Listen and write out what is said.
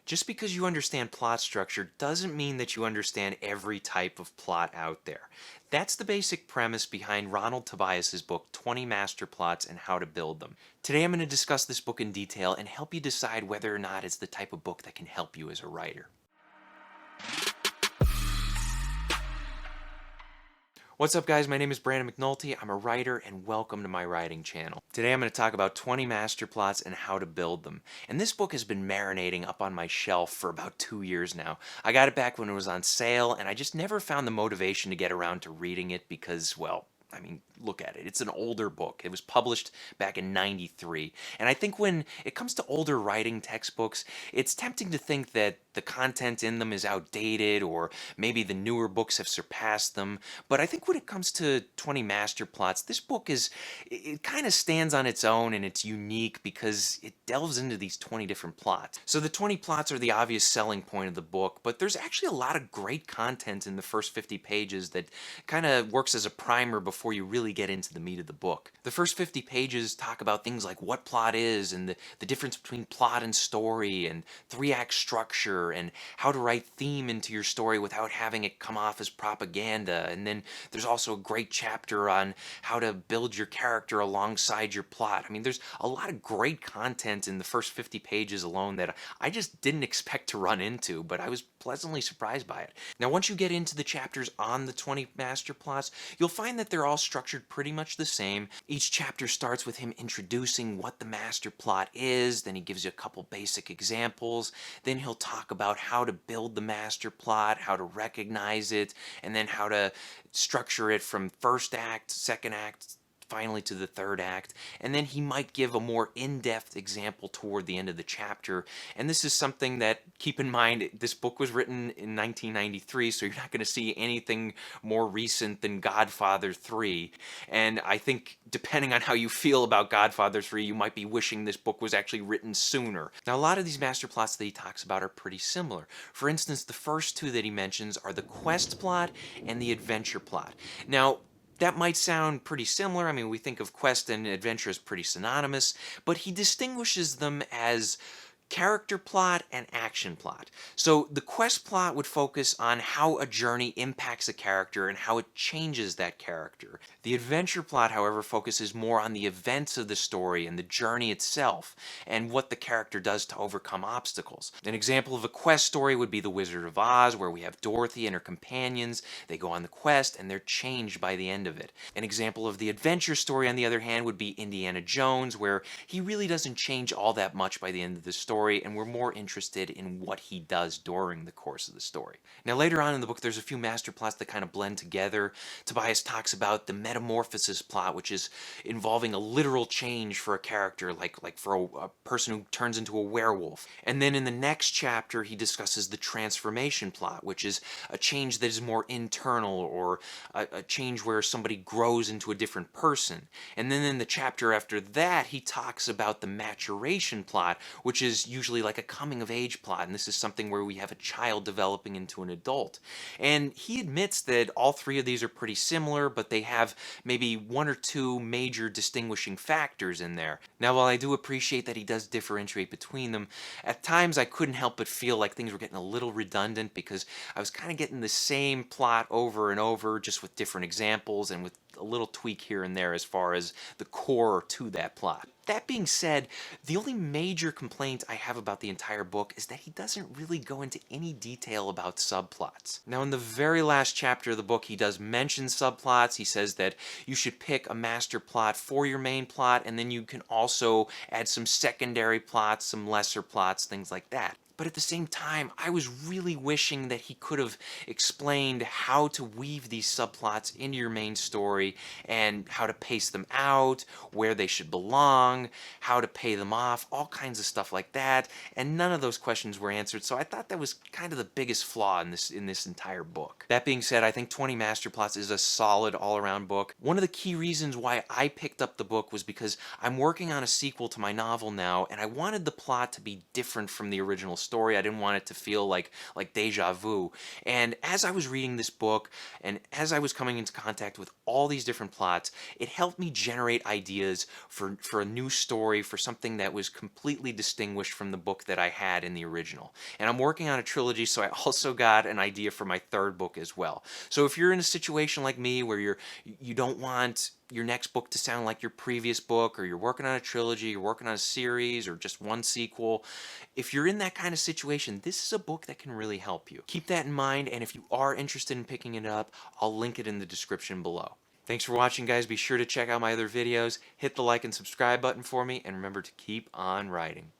Just because you understand plot structure doesn't mean that you understand every type of plot out there. That's the basic premise behind Ronald Tobias's book 20 Master Plots and How to Build Them. Today I'm going to discuss this book in detail and help you decide whether or not it's the type of book that can help you as a writer. What's up guys, my name is Brandon McNulty, I'm a writer and welcome to my writing channel. Today I'm going to talk about 20 master plots and how to build them. And this book has been marinating up on my shelf for about 2 years now. I got it back when it was on sale and I just never found the motivation to get around to reading it because, well, I mean, look at it. It's an older book. It was published back in '93. And I think when it comes to older writing textbooks, it's tempting to think that the content in them is outdated or maybe the newer books have surpassed them. But I think when it comes to 20 master plots, this book it kind of stands on its own and it's unique because it delves into these 20 different plots. So the 20 plots are the obvious selling point of the book, but there's actually a lot of great content in the first 50 pages that kind of works as a primer before you really get into the meat of the book. The first 50 pages talk about things like what plot is and the difference between plot and story and 3-act structure and how to write theme into your story without having it come off as propaganda. And then there's also a great chapter on how to build your character alongside your plot. I mean, there's a lot of great content in the first 50 pages alone that I just didn't expect to run into, but I was pleasantly surprised by it. Now, once you get into the chapters on the 20 master plots, you'll find that they're all structured pretty much the same. Each chapter starts with him introducing what the master plot is, then he gives you a couple basic examples, then he'll talk about how to build the master plot, how to recognize it, and then how to structure it from first act, second act, finally to the third act, and then he might give a more in-depth example toward the end of the chapter. And this is something that, keep in mind, this book was written in 1993, so you're not going to see anything more recent than Godfather 3. And I think, depending on how you feel about Godfather 3, you might be wishing this book was actually written sooner. Now, a lot of these master plots that he talks about are pretty similar. For instance, the first two that he mentions are the quest plot and the adventure plot. Now, that might sound pretty similar. I mean, we think of quest and adventure as pretty synonymous, but he distinguishes them as character plot and action plot. So the quest plot would focus on how a journey impacts a character and how it changes that character. The adventure plot, however, focuses more on the events of the story and the journey itself and what the character does to overcome obstacles. An example of a quest story would be The Wizard of Oz, where we have Dorothy and her companions. They go on the quest and they're changed by the end of it. An example of the adventure story, on the other hand, would be Indiana Jones, where he really doesn't change all that much by the end of the story, and we're more interested in what he does during the course of the story. Now, later on in the book, there's a few master plots that kind of blend together. Tobias talks about the metamorphosis plot, which is involving a literal change for a character, like for a person who turns into a werewolf. And then in the next chapter, he discusses the transformation plot, which is a change that is more internal, or a change where somebody grows into a different person. And then in the chapter after that, he talks about the maturation plot, which is usually like a coming of age plot, and this is something where we have a child developing into an adult. And he admits that all three of these are pretty similar, but they have maybe one or two major distinguishing factors in there. Now, while I do appreciate that he does differentiate between them, at times I couldn't help but feel like things were getting a little redundant because I was kind of getting the same plot over and over, just with different examples and with a little tweak here and there as far as the core to that plot. That being said, the only major complaint I have about the entire book is that he doesn't really go into any detail about subplots. Now, in the very last chapter of the book, he does mention subplots. He says that you should pick a master plot for your main plot, and then you can also add some secondary plots, some lesser plots, things like that. But at the same time, I was really wishing that he could have explained how to weave these subplots into your main story and how to pace them out, where they should belong, how to pay them off, all kinds of stuff like that. And none of those questions were answered, so I thought that was kind of the biggest flaw in this entire book. That being said, I think 20 Master Plots is a solid all-around book. One of the key reasons why I picked up the book was because I'm working on a sequel to my novel now, and I wanted the plot to be different from the original story. I didn't want it to feel like deja vu. And as I was reading this book and as I was coming into contact with all these different plots, it helped me generate ideas for a new story, for something that was completely distinguished from the book that I had in the original. And I'm working on a trilogy, so I also got an idea for my third book as well. So if you're in a situation like me where you don't want your next book to sound like your previous book, or you're working on a trilogy, you're working on a series, or just one sequel, if you're in that kind of situation, this is a book that can really help you. Keep that in mind, and if you are interested in picking it up, I'll link it in the description below. Thanks for watching, guys. Be sure to check out my other videos, hit the like and subscribe button for me, and remember to keep on writing.